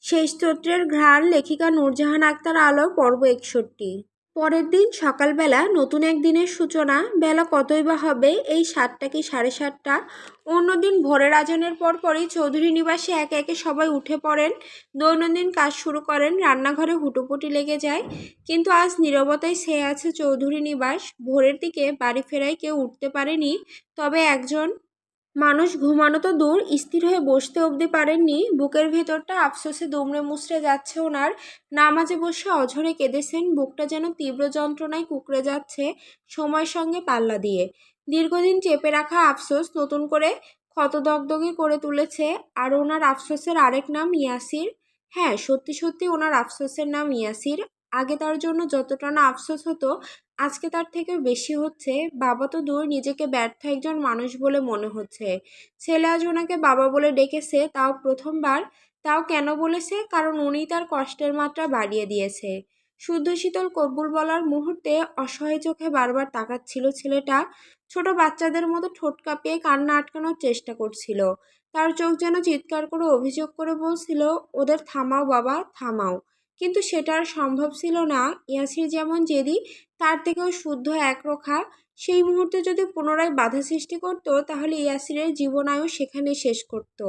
শেষ চৈত্রের ঘ্রাণ লেখিকা নূরজাহান আক্তার আলো পর্ব ৬১। পরের দিন সকালবেলা নতুন এক দিনের সূচনা। বেলা কতই বা হবে, এই ৭টা কি ৭:৩০। অন্যদিন ভোরের আজানের পরপরই চৌধুরী নিবাসে একে একে সবাই উঠে পড়েন, দৈনন্দিন কাজ শুরু করেন, রান্নাঘরে হুটোপুটি লেগে যায়। কিন্তু আজ নীরবতায় ছেয়ে আছে চৌধুরী নিবাস। ভোরের দিকে বাড়ি ফেরায় কেউ উঠতে পারেনি, তবে একজন মানুষ ঘুমানো তো দূর, স্থির হয়ে বসতে অবধি পারেননি। বুকের ভেতরটা আফসোসে দুমড়ে মুচড়ে যাচ্ছে ওনার। নামাজে বসে অঝরে কেঁদেছেন, বুকটা যেন তীব্র যন্ত্রণায় কুঁকড়ে যাচ্ছে সময়ের সঙ্গে পাল্লা দিয়ে। দীর্ঘদিন চেপে রাখা আফসোস নতুন করে ক্ষতদগদগে করে তুলেছে। আর ওনার আফসোসের আরেক নাম ইয়াসির। হ্যাঁ, সত্যি সত্যি ওনার আফসোসের নাম ইয়াসির। আগে তার জন্য যতটা না আফসোস হতো, আজকে তার থেকেও বেশি হচ্ছে। বাবা তো দূর, নিজেকে ব্যর্থ একজন মানুষ বলে মনে হচ্ছে। ছেলে আজ ওনাকে বাবা বলে ডেকেছে, তাও প্রথমবার। তাও কেন বলেছে? কারণ উনিই তার কষ্টের মাত্রা বাড়িয়ে দিয়েছে। শুদ্ধ শীতল কবুল বলার মুহূর্তে অসহায় চোখে বারবার তাকাচ্ছিল ছেলেটা। ছোট বাচ্চাদের মতো ঠোঁট কাঁপিয়ে কান্না আটকানোর চেষ্টা করছিল। তার চোখ যেন চিৎকার করে অভিযোগ করে বলছিল, ওদের থামাও বাবা, থামাও। কিন্তু সেটা আর সম্ভব ছিল না। ইয়াসির যেমন জেদি, তার থেকেও শুদ্ধ একরোখা। সেই মুহূর্তে যদি পুনরায় বাধা সৃষ্টি করত, তাহলে ইয়াসিরের জীবনায়ু সেখানে শেষ করত।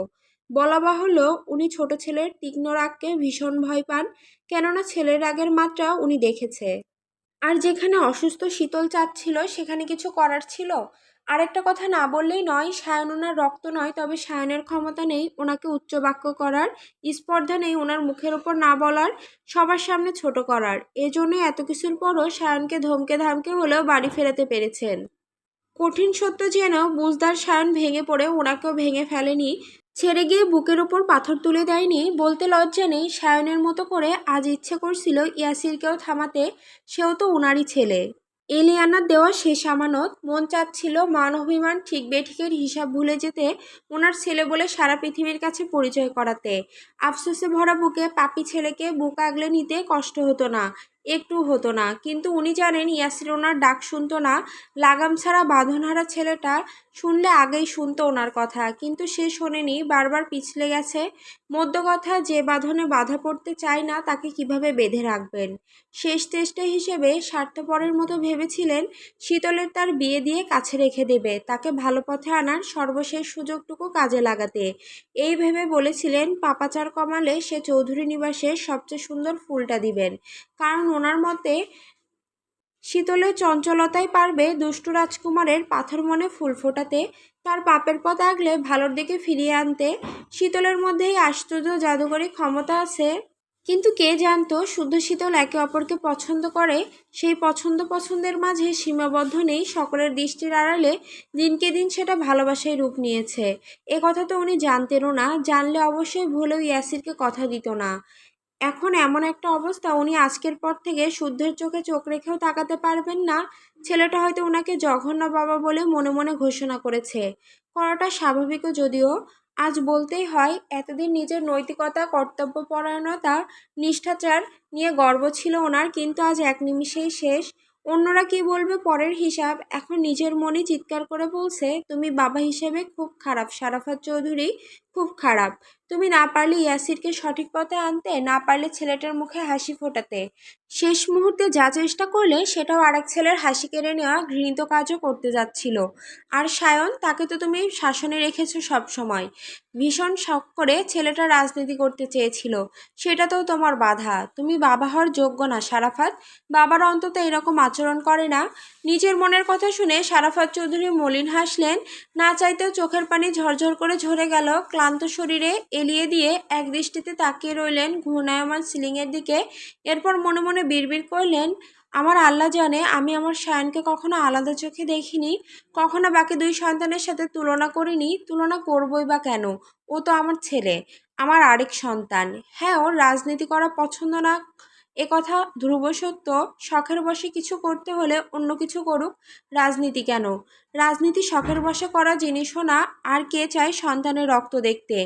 বলা বাহুল্য, উনি ছোট ছেলের তীক্ষ্ণ রাগকে ভীষণ ভয় পান, কেননা ছেলের রাগের মাত্রা উনি দেখেছে। আর যেখানে অসুস্থ শীতল চাঁদ ছিল, সেখানে কিছু করার ছিল। আরেকটা কথা না বললেই নয়, সায়ন ওনার রক্ত নয়, তবে সায়নের ক্ষমতা নেই ওনাকে উচ্চ বাক্য করার, স্পর্ধা নেই ওনার মুখের ওপর না বলার, সবার সামনে ছোট করার। এজন্যই এত কিছুর পরও সায়নকে ধমকে ধামকে হলেও বাড়ি ফেরাতে পেরেছেন। কঠিন সত্য যেন বুঝদার সায়ন ভেঙে পড়ে ওনাকেও ভেঙে ফেলেনি, ছেড়ে গিয়ে বুকের ওপর পাথর তুলে দেয়নি। বলতে লজ্জা নেই, সায়নের মতো করে আজ ইচ্ছে করছিল ইয়াসিরকেও থামাতে। সেও তো ওনারই ছেলে, এলিয়ানার দেওয়া শেষ আমানত। মন চাচ্ছিল মান অভিমান ঠিক বেঠিকের হিসাব ভুলে যেতে, ওনার ছেলে বলে সারা পৃথিবীর কাছে পরিচয় করাতে। আফসোসে ভরা বুকে পাপি ছেলেকে বুক আগলে নিতে কষ্ট হতো না, একটু হতো না। কিন্তু উনি জানেন ইয়াসির ওনার ডাক শুনতো না। লাগাম ছাড়া বাঁধনহারা ছেলেটা শুনলে আগেই শুনতো ওনার কথা, কিন্তু সে শোনেনি, বারবার পিছলে গেছে। মধ্য কথা, যে বাঁধনে বাধা পড়তে চায় না তাকে কিভাবে বেঁধে রাখবেন। শেষ চেষ্টা হিসেবে স্বার্থপরের মতো ভেবেছিলেন শীতলের তার বিয়ে দিয়ে কাছে রেখে দেবে, তাকে ভালো পথে আনার সর্বশেষ সুযোগটুকু কাজে লাগাতে। এই ভেবে বলেছিলেন পাপাচার কমালে সে চৌধুরী নিবাসের সবচেয়ে সুন্দর ফুলটা দিবেন, কারণ ওনার মতে শীতলের চঞ্চলতাই পারবে দুষ্টু রাজকুমারের পাথর মনে ফুল ফোটাতে, তার পাপের পথ আগলে ভালোর দিকে ফিরিয়ে আনতে। শীতলের মধ্যে এই আশ্চর্য জাদুকরী ক্ষমতা আছে। কিন্তু কে জানতো শুদ্ধ শীতল একে অপরকে পছন্দ করে। সেই পছন্দের মাঝে সীমাবদ্ধ নেই, সকলের দৃষ্টির আড়ালে দিনকে দিন সেটা ভালোবাসায় রূপ নিয়েছে। এ কথা তো উনি জানতেনও না, জানলে অবশ্যই ভুলেও ইয়াসিরকে কথা দিত না। এখন এমন একটা অবস্থা, উনি আজকের পর থেকে শুদ্ধের চোখে চোখ রেখেও তাকাতে পারবেন না। ছেলেটা হয়তো ওনাকে জঘন্য বাবা বলে মনে মনে ঘোষণা করেছে, করাটা স্বাভাবিকও যদিও। আজ বলতেই হয়, এতদিন নিজের নৈতিকতা, কর্তব্যপরায়ণতা, নিষ্ঠাচার নিয়ে গর্ব ছিল ওনার, কিন্তু আজ এক নিমিষেই শেষ। অন্যরা কি বলবে পরের হিসাব। এখন নিজের মনই চিৎকার করে বলছে, তুমি বাবা হিসেবে খুব খারাপ শারাফাত চৌধুরী, খুব খারাপ। তুমি না পারলে ইয়াসিরকে সঠিক পথে আনতে, না পারলে ছেলেটার মুখে হাসি ফোটাতে। শেষ মুহূর্তে যা চেষ্টা করলে সেটাও আরেক ছেলের হাসি কেড়ে নেওয়া ঘৃণিত কাজও করতে যাচ্ছিল। আর সায়ন, তাকে তো তুমি শাসনে রেখেছো সব সময়। ভীষণ শখ করে ছেলেটা রাজনীতি করতে চেয়েছিল, সেটাতেও তোমার বাধা। তুমি বাবা হওয়ার যোগ্য না শারাফাত, বাবারা অন্তত এরকম আচরণ করে না। নিজের মনের কথা শুনে শারাফাত চৌধুরী মলিন হাসলেন, না চাইতেও চোখের পানি ঝরঝর করে ঝরে গেল ক্লান্ত শরীরে। এলিয়ে দিয়ে এক দৃষ্টিতে তাকিয়ে রইলেন ঘূর্ণায়মান সিলিংয়ের দিকে। এরপর মনে মনে বিড়বিড় করলেন, আমার আল্লাহ জানে আমি আমার সায়নকে কখনো আলাদা চোখে দেখিনি, কখনো বাকি দুই সন্তানের সাথে তুলনা করিনি। তুলনা করবই বা কেন? ও তো আমার ছেলে, আমার আরেক সন্তান। হ্যাঁ, ওর রাজনীতি করা পছন্দ না, এ কথা ধ্রুব সত্য। শখের বশে কিছু করতে হলে অন্য কিছু করুক, রাজনীতি কেন? রাজনীতি শখের বশে করা জিনিসও না। আর কে চায় সন্তানের রক্ত দেখতে?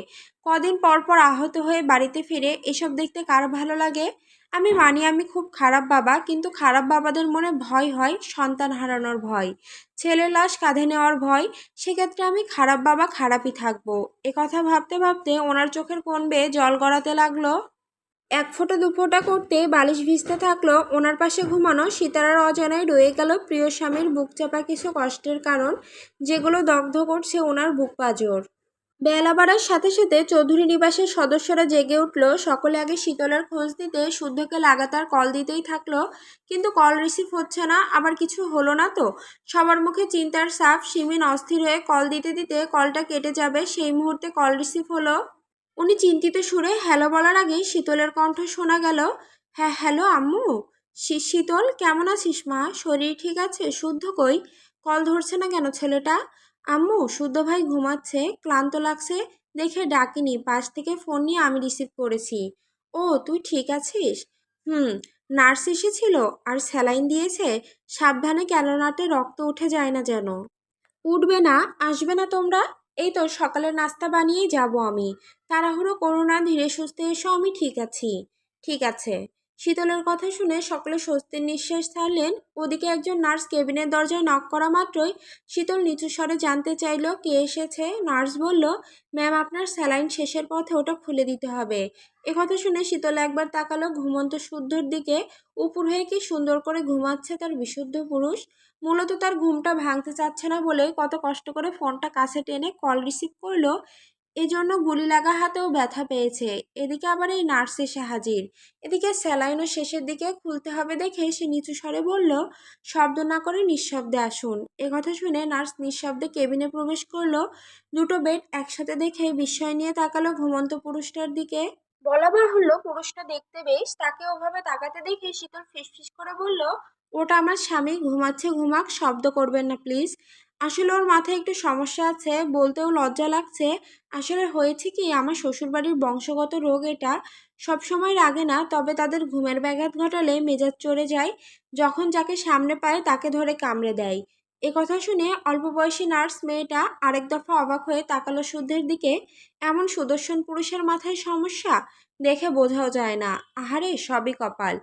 কদিন পর পর আহত হয়ে বাড়িতে ফিরে এসব দেখতে কার ভালো লাগে? আমি মানি আমি খুব খারাপ বাবা, কিন্তু খারাপ বাবাদের মনে ভয় হয়, সন্তান হারানোর ভয়, ছেলের লাশ কাঁধে নেওয়ার ভয়। সেক্ষেত্রে আমি খারাপ বাবা, খারাপই থাকবো। এ কথা ভাবতে ভাবতে ওনার চোখের কোণ বেয়ে জল গড়াতে লাগলো। এক ফোঁটা দুফোঁটা করতে বালিশ ভিজতে থাকলো। ওনার পাশে ঘুমানো সিতারার অজানায় রয়ে গেল প্রিয় স্বামীর বুক চাপা কিছু কষ্টের কারণ, যেগুলো দগ্ধ করছে ওনার বুক পাঁজর। বেলা বাড়ার সাথে সাথে চৌধুরী নিবাসের সদস্যরা জেগে উঠল। সকলে আগে শীতলের খোঁজ দিতে শুদ্ধকে লাগাতার কল দিতেই থাকলো, কিন্তু কল রিসিভ হচ্ছে না। আবার কিছু হলো না তো? সবার মুখে চিন্তার ছাপ। সিমিন অস্থির হয়ে কল দিতে দিতে কলটা কেটে যাবে সেই মুহূর্তে কল রিসিভ হলো। উনি চিন্তিত সুরে হ্যালো বলার আগেই শীতলের কণ্ঠ শোনা গেল। হ্যাঁ, হ্যালো আম্মু। শীতল, কেমন আছিস মা? শরীর ঠিক আছে? শুদ্ধ কই? কল ধরছে না কেন ছেলেটা? আম্মু, শুদ্ধ ভাই ঘুমাচ্ছে, ক্লান্ত লাগছে দেখে ডাকিনি, পাশ থেকে ফোন নিয়ে আমি রিসিভ করেছি। ও, তুই ঠিক আছিস? হুম। নার্স এসেছিল আর স্যালাইন দিয়েছে। সাবধানে, ক্যালোনাতে রক্ত উঠে যায় না যেন। উঠবে না? আসবে না তোমরা? এই তো সকালের নাস্তা বানিয়েই যাব আমি। তাড়াহুড়ো করো না, ধীরে সুস্থে এসো, আমি ঠিক আছি। ঠিক আছে। শীতলের কথা শুনে সকলে স্বস্তির নিঃশ্বাস ছাড়লেন। ওদিকে একজন নার্স কেবিনের দরজায় নক করা মাত্রই শীতল নিচু স্বরে জানতে চাইল কে এসেছে। নার্স বলল, ম্যাম, আপনার স্যালাইন শেষের পথে, ওটা খুলে দিতে হবে। একথা শুনে শীতল একবার তাকালো ঘুমন্ত শুদ্ধর দিকে। উপর হয়ে কি সুন্দর করে ঘুমাচ্ছে তার বিশুদ্ধ পুরুষ। মূলত তার ঘুমটা ভাঙতে চাচ্ছে না বলে কত কষ্ট করে ফোনটা কাছে টেনে কল রিসিভ করলো। এজন্য গুলি লাগা হাতেও ব্যথা পেয়েছে। এদিকে আবার এই নার্স এসে হাজির। এদিকে স্যালাইনও শেষের দিকে খুলতে হবে দেখে সে নিচু স্বরে বলল, শব্দ না করে নিঃশব্দে আসুন। কথা শুনে নার্স নিঃশব্দে কেবিনে প্রবেশ করলো। দুটো বেড একসাথে দেখে বিস্ময় নিয়ে তাকালো ঘুমন্ত পুরুষটার দিকে। বলা বাহুল্য পুরুষটা দেখতে বেশ। তাকে ওভাবে তাকাতে দেখে শীতল ফিসফিস করে বলল, ওটা আমার স্বামী, ঘুমাচ্ছে, ঘুমাক, শব্দ করবেন না প্লিজ। আসলে ওর মাথায় একটু সমস্যা আছে, বলতেও লজ্জা লাগছে। আসলে হয়েছে কি, আমার শ্বশুরবাড়ির বংশগত রোগ এটা। সব সময় রাগে না, তবে তাদের ঘুমের ব্যাঘাত ঘটালে মেজাজ চড়ে যায়। যখন যাকে সামনে পায় তাকে ধরে কামড়ে দেয়। কথা শুনে অল্প বয়সী নার্স মেয়েটা আরেক দফা অবাক হয়ে তাকালো শুদ্ধের দিকে। এমন সুদর্শন পুরুষের মাথায় সমস্যা? দেখে বোঝাও যায় না। আহারে, সবই কপাল।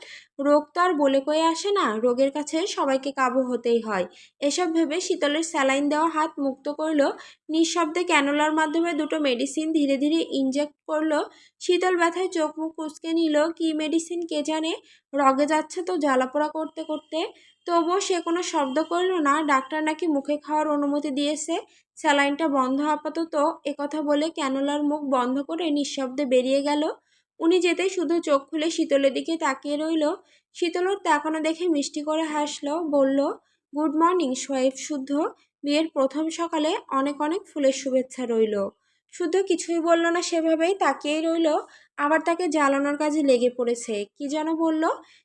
রোগ তো আর বলে কয়ে আসে না, রোগের কাছে সবাইকে কাবু হতেই হয়। এসব ভেবে শীতলের স্যালাইন দেওয়া হাত মুক্ত করলো। নিঃশব্দে ক্যানোলার মাধ্যমে দুটো মেডিসিন ধীরে ধীরে ইনজেক্ট করলো। শীতল ব্যথায় চোখ মুখ কুঁচকে নিল। কি মেডিসিন কে জানে। রগে যাচ্ছে তো জ্বালাপোড়া করতে করতে। তবুও সে কোনো শব্দ করল না। ডাক্তার নাকি মুখে খাওয়ার অনুমতি দিয়েছে। স্যালাইনটা বন্ধ আপাতত। একথা বলে ক্যানোলার মুখ বন্ধ করে নিঃশব্দে বেরিয়ে গেল। উনি যেতেই শুধু চোখ খুলে শীতলের দিকে তাকিয়ে রইল। শীতলের তাকানো দেখে মিষ্টি করে হাসলো, বলল, গুড মর্নিং সোয়াইফ শুদ্ধ। বিয়ের প্রথম সকালে অনেক অনেক ফুলের শুভেচ্ছা রইল। শুদ্ধ কিছুই বলল না, সেভাবেই তাকিয়েই রইল। আবার তাকে জ্বালানোর কাজে লেগে পড়েছে। কি যেন বলল,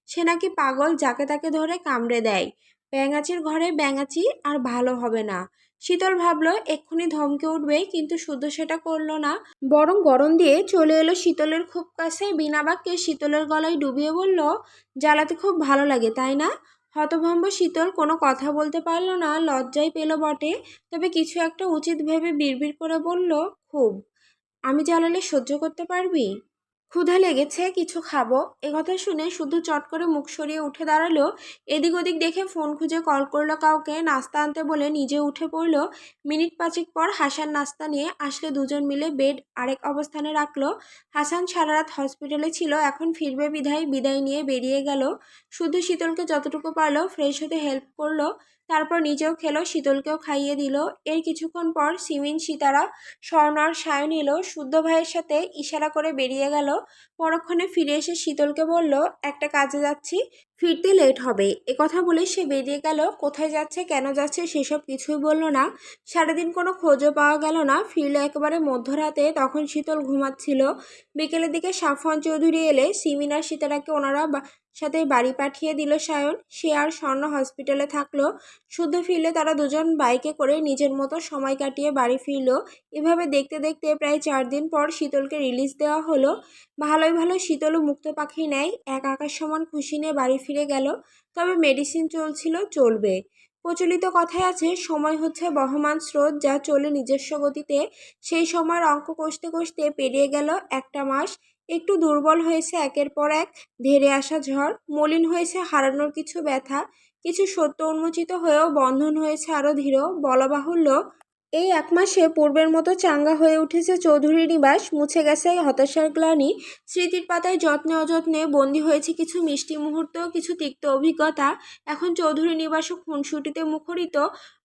সে নাকি পাগল, যাকে তাকে ধরে কামড়ে দেয়। ব্যাঙাচির ঘরে ব্যাঙাচি, আর ভালো হবে না। শীতল ভাবলো এক্ষুনি ধমকে উঠবে, কিন্তু শুদ্ধ সেটা করলো না। বরং গরম দিয়ে চলে এলো শীতলের খুব কাছে। বিনা বাক্যে শীতলের গলায় ডুবিয়ে বলল, জ্বালাতে খুব ভালো লাগে তাই না? হতভম্ব শীতল কোনো কথা বলতে পারল না। লজ্জাই পেল বটে, তবে কিছু একটা উচিত ভেবে বিড়বিড় করে বলল, খুব। আমি জ্বালালে সহ্য করতে পারবি? ক্ষুধা লেগেছে, কিছু খাবো। একথা শুনে শুধু চট করে মুখ সরিয়ে উঠে দাঁড়ালো। এদিক ওদিক দেখে ফোন খুঁজে কল করলো কাউকে, নাস্তা আনতে বলে নিজে উঠে পড়লো। মিনিট পাঁচেক পর হাসান নাস্তা নিয়ে আসলে দুজন মিলে বেড আরেক অবস্থানে রাখলো। হাসান সারা রাত হসপিটালে ছিল, এখন ফিরবে বিধায় বিদায় নিয়ে বেরিয়ে গেল। শুধু শীতলকে যতটুকু পারলো ফ্রেশ হতে হেল্প করলো। তারপর নিজেও খেলো, শীতলকেও খাইয়ে দিল। এর কিছুক্ষণ পর সিমিন, সিতারা, স্বর্ণ আর সায়ন এলো। শুদ্ধ ভাইয়ের সাথে ইশারা করে বেরিয়ে গেল। পরক্ষণে ফিরে এসে শীতলকে বলল, একটা কাজে যাচ্ছি, ফিরতে লেট হবে। কথা বলে সে বেরিয়ে গেল। কোথায় যাচ্ছে, কেন যাচ্ছে সেসব কিছুই বলল না। সারাদিন কোনো খোঁজও পাওয়া গেল না। ফিরল একেবারে মধ্যরাতে, তখন শীতল ঘুমাচ্ছিল। বিকেলের দিকে সাফওয়ান চৌধুরী এলে সিমিন আর সিতারাকে ওনারা সাথে বাড়ি পাঠিয়ে দিল সায়ন। সে আর স্বর্ণ হসপিটালে থাকলো। শুদ্ধ ফিরলে তারা দুজন বাইকে করে নিজের মতো সময় কাটিয়ে বাড়ি ফিরল। এভাবে দেখতে দেখতে প্রায় 4 দিন পর শীতলকে রিলিজ দেওয়া হলো। ভালোই ভালো শীতলও মুক্ত পাখি নেয় এক আকাশ সমান খুশি নিয়ে বাড়ি ফিরে গেল। তবে মেডিসিন চলছিল, চলবে। প্রচলিত কথায় আছে, সময় হচ্ছে বহমান স্রোত, যা চলে নিজস্ব গতিতে। সেই সময়ের অঙ্ক কষতে কষতে পেরিয়ে গেল একটা মাস। একটু দুর্বল হয়েছে একের পর এক ধেড়ে আসা ঝড়, মলিন হয়েছে হারানোর কিছু ব্যথা, কিছু সত্য উন্মোচিত হয়েও বন্ধন হয়েছে আরো দৃঢ়। বলা বাহুল্য, এই এক মাসে পূর্বের মতো চাঙ্গা হয়ে উঠেছে চৌধুরী নিবাস, মুছে গেছে হতাশার গ্লানি, স্মৃতির পাতায় যত্নে অযত্নে বন্দী হয়েছে কিছু মিষ্টি মুহূর্ত, কিছু তিক্ত অভিজ্ঞতা। এখন চৌধুরী নিবাসও খুনসুটিতে মুখরিত,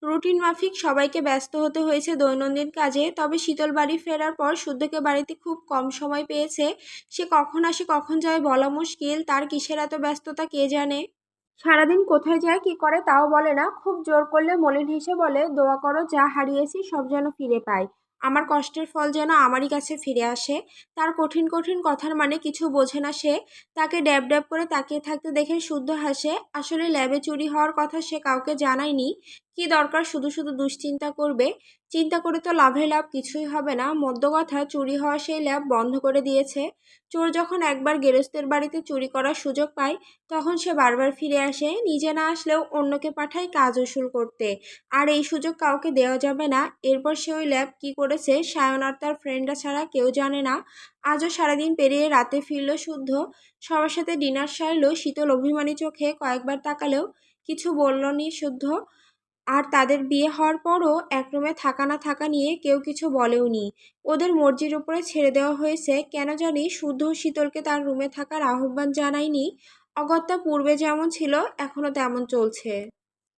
রুটিন মাফিক সবাইকে ব্যস্ত হতে হয়েছে দৈনন্দিন কাজে। তবে শীতল বাড়ি ফেরার পর শুদ্ধকে বাড়িতে খুব কম সময় পেয়েছে। সে কখন আসে কখন যায় বলা মুশকিল, তার কিসের এত ব্যস্ততা কে জানে। সারাদিন কোথায় যায় কি করে তাও বলে না, খুব জোর করলে মলিন হেসে বলে, দোয়া করো যা হারিয়েছি সব যেন ফিরে পাই, আমার কষ্টের ফল যেন আমারই কাছে ফিরে আসে। তার কঠিন কঠিন কথার মানে কিছু বোঝে না সে। তাকে ড্যাব ড্যাব করে তাকিয়ে থাকতে দেখে শুদ্ধ হাসে। আসলে ল্যাবে চুরি হওয়ার কথা সে কাউকে জানায়নি। কি দরকার শুধু শুধু দুশ্চিন্তা করবে। চিন্তা করে তো লাভে লাভ কিছুই হবে না। মধ্য কথা, চুরি হওয়া সেই ল্যাব বন্ধ করে দিয়েছে। চোর যখন একবার গেরস্তের বাড়িতে চুরি করার সুযোগ পায়, তখন সে বারবার ফিরে আসে, নিজে না আসলেও অন্যকে পাঠায় কাজ উসুল করতে। আর এই সুযোগ কাউকে দেওয়া যাবে না। এরপর সে ওই ল্যাব কি করেছে সায়ন আর তার ফ্রেন্ডরা ছাড়া কেউ জানে না। আজও সারাদিন পেরিয়ে রাতে ফিরল শুদ্ধ, সবার সাথে ডিনার সারলো। শীতল অভিমানী চোখে কয়েকবার তাকালেও কিছু বললনি শুদ্ধ। আর তাদের বিয়ে হওয়ার পরও এক রুমে থাকা না থাকা নিয়ে কেউ কিছু বলেওনি। ওদের মর্জির উপরে ছেড়ে দেওয়া হয়েছে। কেন জানি শুদ্ধ ও শীতলকে তার রুমে থাকার আহ্বান জানায়নি। অগত্যা পূর্বে যেমন ছিল এখনো তেমন চলছে।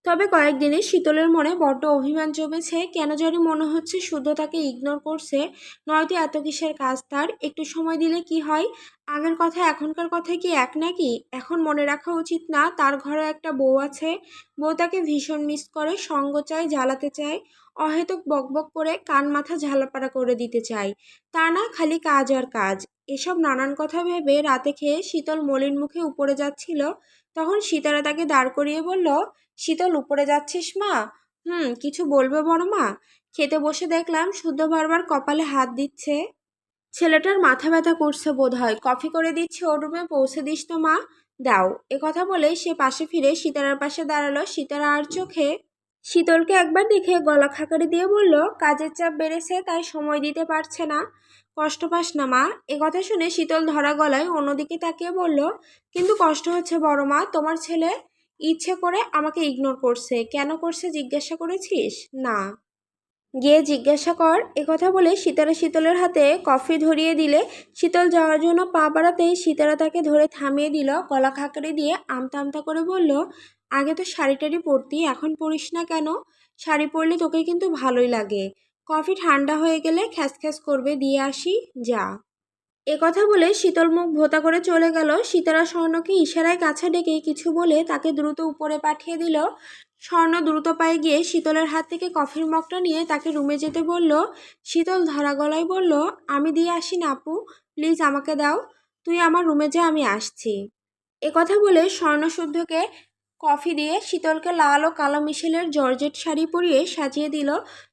তবে কয়েকদিনে শীতলের মনে বড্ড অভিমান জমেছে। কেন জানি মনে হচ্ছে শুদ্ধ তাকে ইগনোর করছে। নয়তো এত কিসের কাজ তার, একটু সময় দিলে কি হয়। আগের কথা এখনকার কথায় কি এক নাকি? এখন মনে রাখা উচিত না তার ঘরে একটা বউ আছে। বউ তাকে ভীষণ মিস করে, সঙ্গ চায়, জ্বালাতে চায়, অহেতুক বকবক করে কান মাথা ঝালাপাড়া করে দিতে চায়। তা না, খালি কাজ আর কাজ। এসব নানান কথা ভেবে রাতে খেয়ে শীতল মলিন মুখে উপরে যাচ্ছিল, তখন সীতারা তাকে দাঁড় করিয়ে বলল, শীতল উপরে যাচ্ছিস মা? কিছু বলবে বড় মা? খেতে বসে দেখলাম শুদ্ধ বারবার কপালে হাত দিচ্ছে। ছেলেটার মাথা ব্যথা করছে বোধহয়, কফি করে দিচ্ছি ওর রুমে, পৌঁছে দিস তো মা। দাও। কথা বলেই সে পাশে ফিরে সীতারার পাশে দাঁড়ালো। সীতারা আর চোখে শীতলকে একবার দেখে গলা খাকারি দিয়ে বলল, কাজের চাপ বেড়েছে তাই সময় দিতে পারছে না। কষ্ট পাস না মা। কথা শুনে শীতল ধরা গলায় অন্যদিকে তাকিয়ে বলল, কিন্তু কষ্ট হচ্ছে বড় মা, তোমার ছেলে ইচ্ছে করে আমাকে ইগনোর করছে। কেন করছে জিজ্ঞাসা করেছিস? না। গিয়ে জিজ্ঞাসা কর। কথা বলে সীতারা শীতলের হাতে কফি ধরিয়ে দিলে শীতল যাওয়ার জন্য পা বাড়াতেই সীতারা তাকে ধরে থামিয়ে দিল। গলা খাকারি দিয়ে আমতা আমতা করে বলল, আগে তো শাড়ি টাড়ি পরতি, এখন পরিস না কেন? শাড়ি পরলে তোকে কিন্তু ভালোই লাগে। কফি ঠান্ডা হয়ে গেলে খ্যাস খ্যাস করবে, দিয়ে আসি যা। কথা বলে শীতল মুখ ভোঁতা করে চলে গেল। সীতারা স্বর্ণকে ইশারায় কাছে ডেকে কিছু বলে তাকে দ্রুত উপরে পাঠিয়ে দিল। স্বর্ণ দ্রুত পায়ে গিয়ে শীতলের হাত থেকে কফির মগটা নিয়ে তাকে রুমে যেতে বলল। শীতল ধরা গলায় বলল, আমি দিয়ে আসি না আপু, প্লিজ আমাকে দাও। তুই আমার রুমে যা, আমি আসছি। কথা বলে স্বর্ণশুদ্ধকে কফি দিয়ে শীতলকে লাল ও কালো মিশেলের জর্জেট শাড়ি পরিয়ে সাজিয়ে দিল।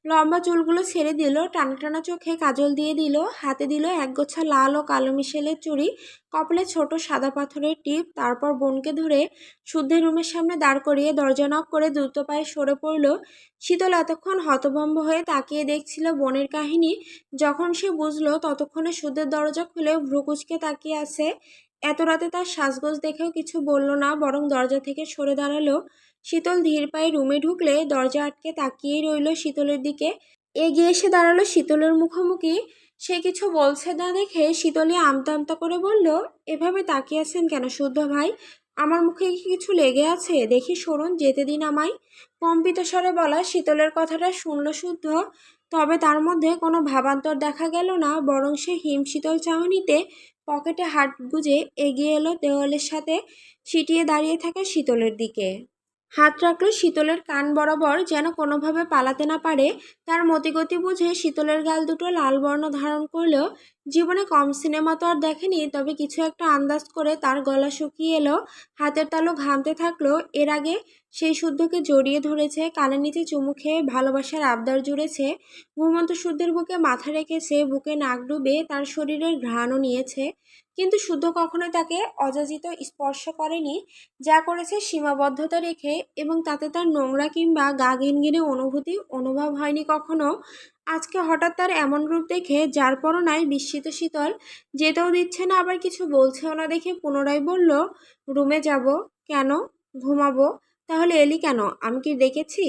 লম্বা চুলগুলো ছেড়ে দিল, টানা টানা চোখে কাজল দিয়ে দিল, হাতে দিল একগোছা লাল ও কালো মিশেলের চুড়ি, কপালে ছোট সাদা পাথরের টিপ। তারপর বোনকে ধরে শুদ্ধের রুমের সামনে দাঁড় করিয়ে দরজা নক করে দ্রুত পায়ে সরে পড়ল। শীতল এতক্ষণ হতভম্ব হয়ে তাকিয়ে দেখছিল বোনের কাহিনী। যখন সে বুঝলো ততক্ষণে শুদ্ধের দরজা খুলে ভ্রুকুচকে তাকিয়ে আছে। এত রাতে তার সাজগোজ দেখেও কিছু বলল না, বরং দরজা থেকে সরে দাঁড়ালো। শীতল ধীর পায়ে রুমে ঢুকলে দরজা আটকে তাকিয়েই রইল শীতলের দিকে। এগিয়ে এসে দাঁড়ালো শীতলের মুখোমুখি। সে কিছু বলছে না দেখে শীতলী আমতা আমতা করে বলল, এভাবে তাকিয়ে আছেন কেন শুদ্ধ ভাই? আমার মুখে কি কিছু লেগে আছে? দেখি সরুন, যেতে দিন আমায়। কম্পিত স্বরে বলা শীতলের কথাটা শুনল শুদ্ধ। তবে তার মধ্যে কোনো ভাবান্তর দেখা গেল না, বরং সে হিমশীতল চাহনিতে পকেটে হাত গুজে এগিয়ে এলো দেওয়ালের সাথে সিটিয়ে দাঁড়িয়ে থাকা শীতলের দিকে। হাত রাখলো শীতলের কান বরাবর, যেন কোনোভাবে পালাতে না পারে। তার মতিগতি বুঝে শীতলের গাল দুটো লাল বর্ণ ধারণ করলেও জীবনে কম সিনেমা তো আর দেখেনি, তবে কিছু একটা আন্দাজ করে তার গলা শুকিয়ে এলো, হাতের তালু ঘামতে থাকলো। এর আগে সেই শুদ্ধকে জড়িয়ে ধরেছে, কানের নিচে চুমু খেয়ে ভালোবাসার আবদার জুড়েছে, ঘুমন্ত শুদ্ধের বুকে মাথা রেখেছে, বুকে নাক ডুবে তার শরীরের ঘ্রাণও নিয়েছে। কিন্তু শুদ্ধ কখনোই তাকে অযাচিত স্পর্শ করেনি। যা করেছে সীমাবদ্ধতা রেখে, এবং তাতে তার নোংরা কিংবা গা ঘিনঘিনে অনুভূতি অনুভব হয়নি কখনো। আজকে হঠাৎ তার এমন রূপ দেখে যার পরনায় বিস্মিত শীতল, যেতেও দিচ্ছে না আবার কিছু বলছেও না দেখে পুনরায় বলল, রুমে যাব। কেন? ঘুমাবো। তাহলে এলি কেন? আমি কি ডেকেছি?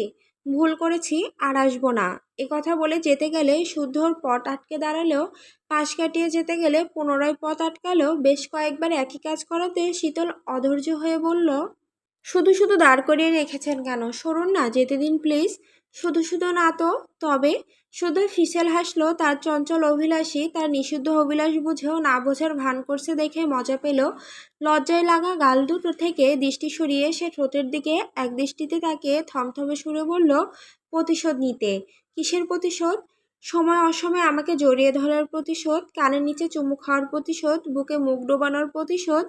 ভুল করেছি, আর আসবো না। কথা বলে যেতে গেলে শুদ্ধর পথ আটকে দাঁড়ালেও, পাশ কাটিয়ে যেতে গেলে পুনরায় পথ আটকালেও বেশ কয়েকবার একই কাজ করাতে শীতল অধৈর্য হয়ে বলল, শুধু শুধু দাঁড় করিয়ে রেখেছেন কেন? সরুন না, যেতে দিন প্লিজ। শুধু শুধু না তো। তবে? শুধু ফিসেল হাসলো। তার চঞ্চল অভিলাষী তার নিষিদ্ধ অভিলাষ বুঝেও না বোঝার ভান করছে দেখে মজা পেল। লজ্জায় লাগা গাল দুটো থেকে দৃষ্টি সরিয়ে সে ঠোঁটের দিকে এক দৃষ্টিতে তাকিয়ে থমথমে সুরে বলল, প্রতিশোধ নিতে। কিসের প্রতিশোধ? সময় অসময়ে আমাকে জড়িয়ে ধরার প্রতিশোধ, কানের নিচে চুমু খাওয়ার প্রতিশোধ, বুকে মুখ ডোবানোর প্রতিশোধ।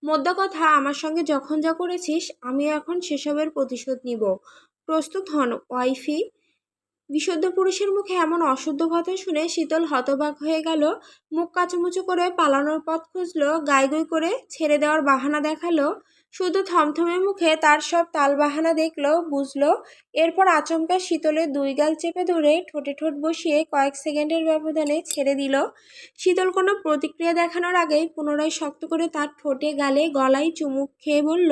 মোদ্দা কথা, আমার সঙ্গে যখন যা করেছিস আমিও এখন সেসবের প্রতিশোধ নিব। প্রস্তুত হন ওয়াইফি। বিশুদ্ধ পুরুষের মুখে এমন অশুদ্ধ কথা শুনে শীতল হতবাক হয়ে গেল। মুখ কাচুমুচু করে পালানোর পথ খুঁজলো, গাইগুই করে ছেড়ে দেওয়ার বাহানা দেখালো। শুধু থমথমে মুখে তার সব তালবাহানা দেখলো, বুঝলো। এরপর আচমকা শীতলের দুই গাল চেপে ধরে ঠোঁটে ঠোঁট বসিয়ে কয়েক সেকেন্ডের ব্যবধানে ছেড়ে দিল। শীতল কোনো প্রতিক্রিয়া দেখানোর আগেই পুনরায় শক্ত করে তার ঠোঁটে গালে গলায় চুমুক খেয়ে বলল,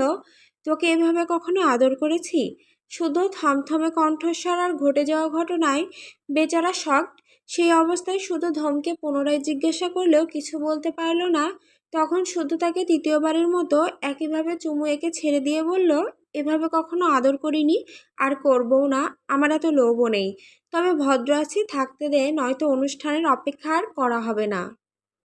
তোকে এভাবে কখনো আদর করেছি? শুধু থমথমে কণ্ঠস্বর আর ঘটে যাওয়া ঘটনায় বেচারা শকড। সেই অবস্থায় শুধু ধমকে পুনরায় জিজ্ঞাসা করলেও কিছু বলতে পারল না। তখন শুধু তাকে তৃতীয়বারের মতো একইভাবে চুমু এঁকে ছেড়ে দিয়ে বলল, এভাবে কখনো আদর করিনি, আর করবও না। আমার এত লোভও নেই। তবে ভদ্র আছি, থাকতে দে, নয়তো অনুষ্ঠানের অপেক্ষা আর করা হবে না।